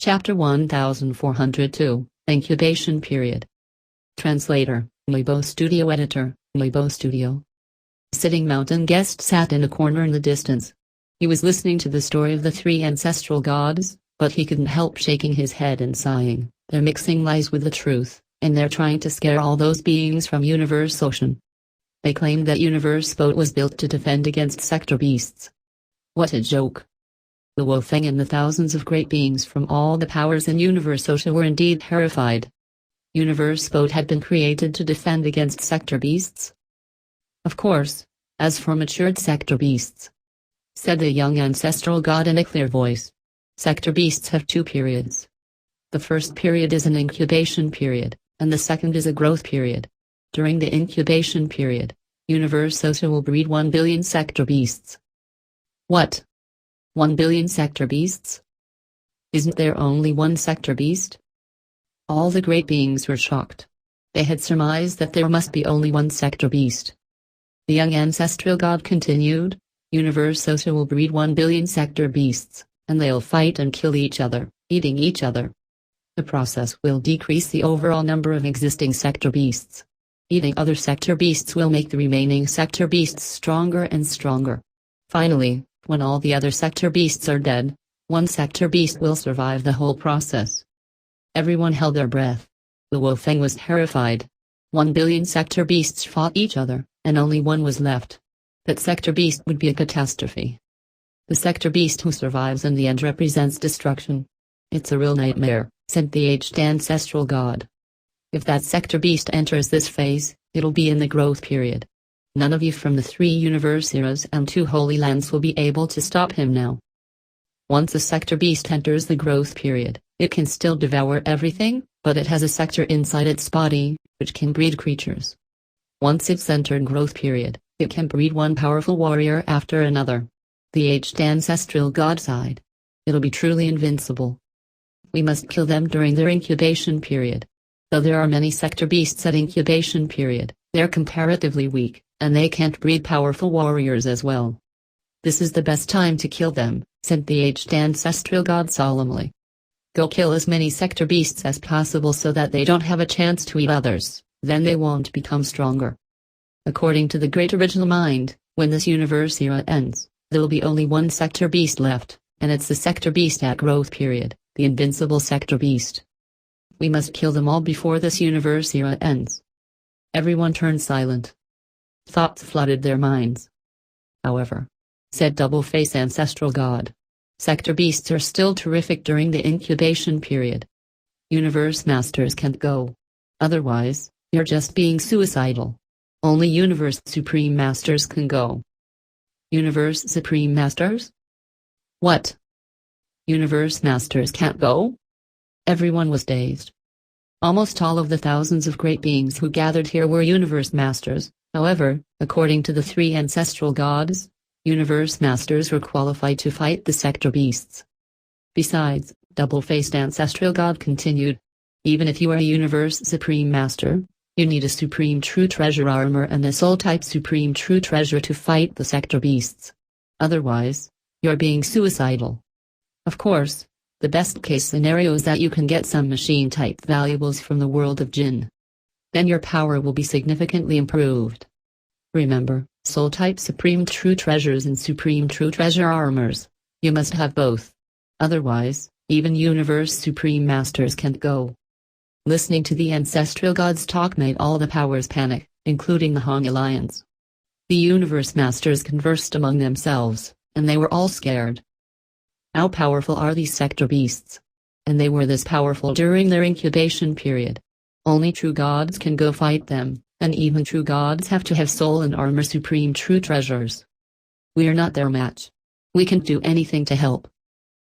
Chapter 1402, Incubation Period. Translator, Weibo Studio Editor, Weibo Studio. Sitting Mountain Guest sat in a corner in the distance. He was listening to the story of the three ancestral gods, but he couldn't help shaking his head and sighing. They're mixing lies with the truth, and they're trying to scare all those beings from Universe Ocean. They claim that Universe Boat was built to defend against sector beasts. What a joke. The Wolfeng and the thousands of great beings from all the powers in Universe Ocean were indeed terrified. Universe Boat had been created to defend against sector beasts? Of course, as for matured sector beasts, said the young ancestral god in a clear voice. Sector beasts have two periods. The first period is an incubation period, and the second is a growth period. During the incubation period, Universe Ocean will breed 1 billion sector beasts. What? 1 billion sector beasts? Isn't there only one sector beast? All the great beings were shocked. They had surmised that there must be only one sector beast. The young ancestral god continued, Universe Ocean will breed 1 billion sector beasts, and they'll fight and kill each other, eating each other. The process will decrease the overall number of existing sector beasts. Eating other sector beasts will make the remaining sector beasts stronger and stronger. Finally, when all the other sector beasts are dead, one sector beast will survive the whole process. Everyone held their breath. The Wolfeng was terrified. 1 billion sector beasts fought each other, and only one was left. That sector beast would be a catastrophe. The sector beast who survives in the end represents destruction. It's a real nightmare, said the aged ancestral god. If that sector beast enters this phase, it'll be in the growth period. None of you from the 3 universe eras and 2 holy lands will be able to stop him now. Once a sector beast enters the growth period, it can still devour everything, but it has a sector inside its body, which can breed creatures. Once it's entered growth period, it can breed one powerful warrior after another. The aged ancestral god sighed. It'll be truly invincible. We must kill them during their incubation period. Though there are many sector beasts at incubation period, they're comparatively weak, and they can't breed powerful warriors as well. This is the best time to kill them, said the aged ancestral god solemnly. Go kill as many sector beasts as possible so that they don't have a chance to eat others, then they won't become stronger. According to the Great Original Mind, when this universe era ends, there will be only one sector beast left, and it's the sector beast at growth period, the invincible sector beast. We must kill them all before this universe era ends. Everyone turned silent. Thoughts flooded their minds. However, said Double-Face Ancestral God, sector beasts are still terrific during the incubation period. Universe Masters can't go. Otherwise, you're just being suicidal. Only Universe Supreme Masters can go. Universe Supreme Masters? What? Universe Masters can't go? Everyone was dazed. Almost all of the thousands of great beings who gathered here were Universe Masters. However, according to the 3 ancestral gods, Universe Masters were qualified to fight the sector beasts. Besides, Double-Faced Ancestral God continued, even if you are a Universe Supreme Master, you need a Supreme True Treasure armor and a Soul-type Supreme True Treasure to fight the sector beasts. Otherwise, you're being suicidal. Of course, the best-case scenario is that you can get some machine-type valuables from the world of Jinn. Then your power will be significantly improved. Remember, Soul-type Supreme True Treasures and Supreme True Treasure armors. You must have both. Otherwise, even Universe Supreme Masters can't go. Listening to the ancestral gods talk made all the powers panic, including the Hong Alliance. The Universe Masters conversed among themselves, and they were all scared. How powerful are these sector beasts? And they were this powerful during their incubation period. Only true gods can go fight them, and even true gods have to have soul and armor supreme true treasures. We are not their match. We can't do anything to help.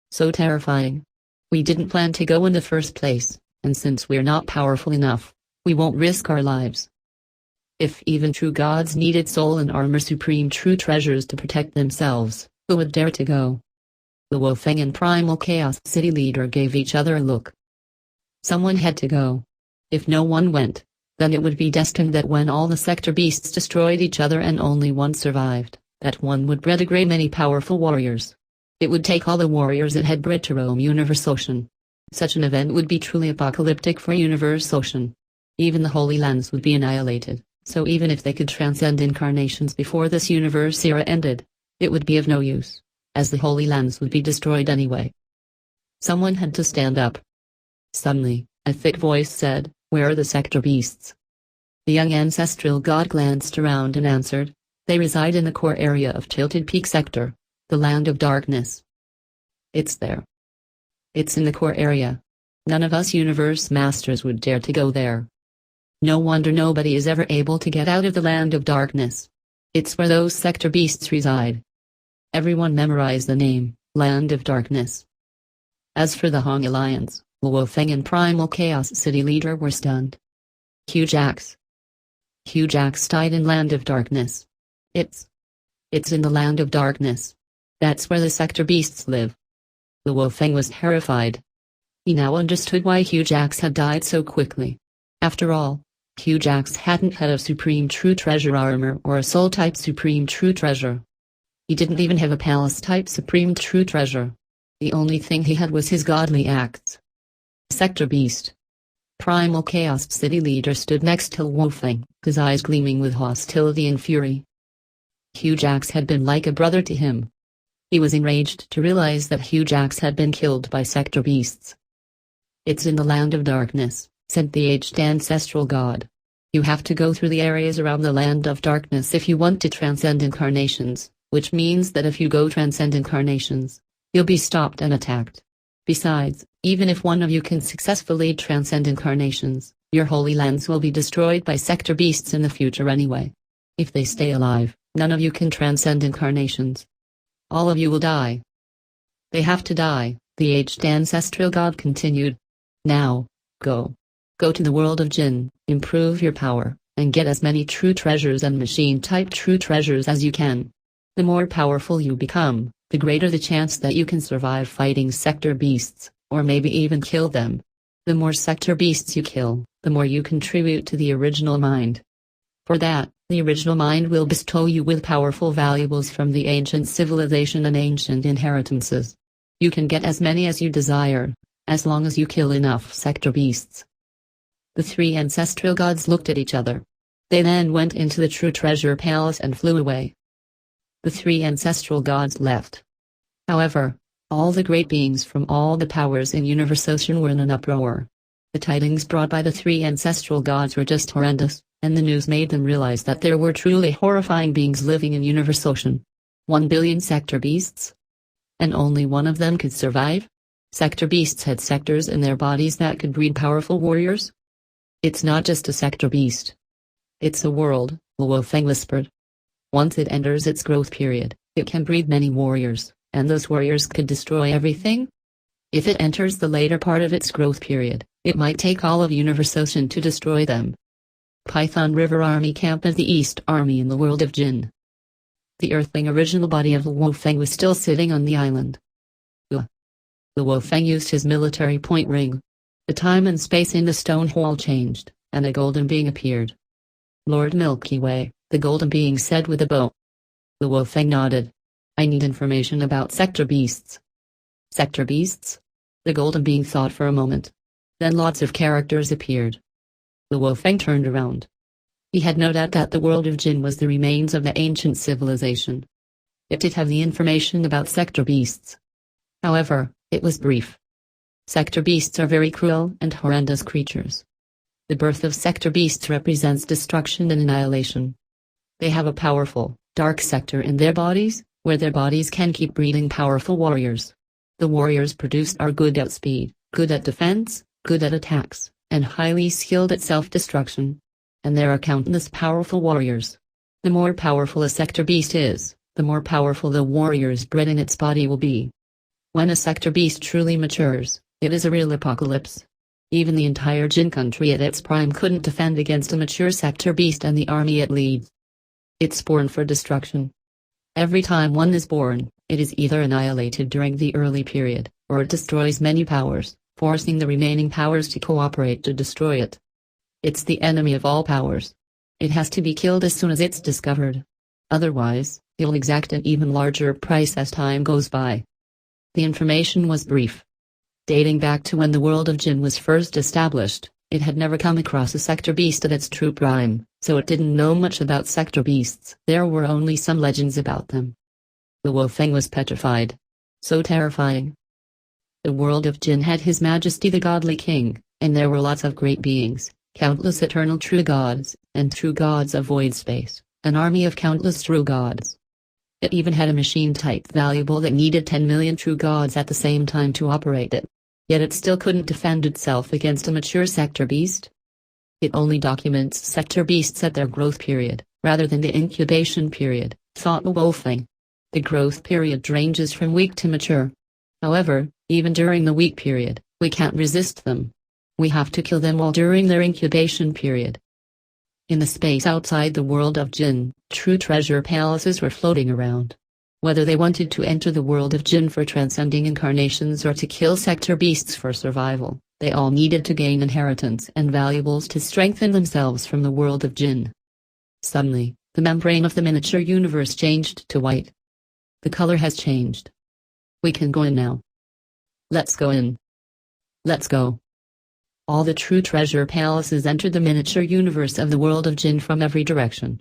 So terrifying. We didn't plan to go in the first place, and since we're not powerful enough, we won't risk our lives. If even true gods needed soul and armor supreme true treasures to protect themselves, who would dare to go? The Wolfeng and Primal Chaos City leader gave each other a look. Someone had to go. If no one went, then it would be destined that when all the sector beasts destroyed each other and only one survived, that one would bred a great many powerful warriors. It would take all the warriors it had bred to roam Universe Ocean. Such an event would be truly apocalyptic for universe ocean. Even the Holy Lands would be annihilated, so even if they could transcend incarnations before this universe era ended, it would be of no use, as the Holy Lands would be destroyed anyway. Someone had to stand up. Suddenly, a thick voice said, "Where are the sector beasts?" The young ancestral god glanced around and answered, "They reside in the core area of Tilted Peak Sector, the land of darkness." It's there. It's in the core area. None of us universe masters would dare to go there. No wonder nobody is ever able to get out of the land of darkness. It's where those sector beasts reside. Everyone memorize the name, Land of Darkness. As for the Hong Alliance, Luo Feng and Primal Chaos City Leader were stunned. Hugh Jax died in Land of Darkness. It's in the Land of Darkness. That's where the sector beasts live. Luo Feng was terrified. He now understood why Hugh Jax had died so quickly. After all, Hugh Jax hadn't had a Supreme True Treasure armor or a Soul-type Supreme True Treasure. He didn't even have a Palace-type Supreme True Treasure. The only thing he had was his godly acts. Sector Beast. Primal Chaos City Leader stood next to Luo Feng, his eyes gleaming with hostility and fury. Hugh Jax had been like a brother to him. He was enraged to realize that Hugh Jax had been killed by sector beasts. "It's in the Land of Darkness," said the aged ancestral god. "You have to go through the areas around the Land of Darkness if you want to transcend incarnations, which means that if you go transcend incarnations, you'll be stopped and attacked. Besides, even if one of you can successfully transcend incarnations, your holy lands will be destroyed by sector beasts in the future anyway. If they stay alive, none of you can transcend incarnations. All of you will die." "They have to die," the aged ancestral god continued. "Now, go. Go to the world of Jinn, improve your power, and get as many true treasures and machine-type true treasures as you can. The more powerful you become, the greater the chance that you can survive fighting sector beasts, or maybe even kill them. The more sector beasts you kill, the more you contribute to the original mind. For that, the original mind will bestow you with powerful valuables from the ancient civilization and ancient inheritances. You can get as many as you desire, as long as you kill enough sector beasts." The three ancestral gods looked at each other. They then went into the True Treasure Palace and flew away. The three ancestral gods left. However, all the great beings from all the powers in Universe Ocean were in an uproar. The tidings brought by the three ancestral gods were just horrendous, and the news made them realize that there were truly horrifying beings living in Universe Ocean. 1 billion sector beasts? And only one of them could survive? Sector beasts had sectors in their bodies that could breed powerful warriors? "It's not just a sector beast. It's a world," Luo Feng whispered. "Once it enters its growth period, it can breed many warriors, and those warriors could destroy everything. If it enters the later part of its growth period, it might take all of Universe Ocean to destroy them." Python River Army Camp of the East Army in the world of Jinn. The earthling original body of Luo Feng was still sitting on the island. Luo Feng used his military point ring. The time and space in the stone hall changed, and a golden being appeared. "Lord Milky Way," the golden being said with a bow. Luo Feng nodded. "I need information about sector beasts." "Sector beasts?" The golden being thought for a moment. Then lots of characters appeared. Luo Feng turned around. He had no doubt that the world of Jinn was the remains of the ancient civilization. It did have the information about sector beasts. However, it was brief. Sector beasts are very cruel and horrendous creatures. The birth of sector beasts represents destruction and annihilation. They have a powerful, dark sector in their bodies, where their bodies can keep breeding powerful warriors. The warriors produced are good at speed, good at defense, good at attacks, and highly skilled at self-destruction. And there are countless powerful warriors. The more powerful a sector beast is, the more powerful the warriors bred in its body will be. When a sector beast truly matures, it is a real apocalypse. Even the entire Jinn country at its prime couldn't defend against a mature sector beast and the army it leads. It's born for destruction. Every time one is born, it is either annihilated during the early period, or it destroys many powers, forcing the remaining powers to cooperate to destroy it. It's the enemy of all powers. It has to be killed as soon as it's discovered. Otherwise, it'll exact an even larger price as time goes by. The information was brief. Dating back to when the world of Jinn was first established, it had never come across a sector beast at its true prime, so it didn't know much about sector beasts. There were only some legends about them. The Wolfang was petrified. So terrifying. The world of Jinn had His Majesty the Godly King, and there were lots of great beings, countless eternal true gods, and true gods of void space, an army of countless true gods. It even had a machine type valuable that needed 10 million true gods at the same time to operate it. Yet it still couldn't defend itself against a mature sector beast. It only documents sector beasts at their growth period, rather than the incubation period, thought the Wolfang. The growth period ranges from weak to mature. However, even during the weak period, we can't resist them. We have to kill them all during their incubation period. In the space outside the world of Jinn, true treasure palaces were floating around. Whether they wanted to enter the world of Jinn for transcending incarnations or to kill sector beasts for survival, they all needed to gain inheritance and valuables to strengthen themselves from the world of Jinn. Suddenly, the membrane of the miniature universe changed to white. The color has changed. We can go in now. Let's go in. Let's go. All the true treasure palaces entered the miniature universe of the world of Jinn from every direction.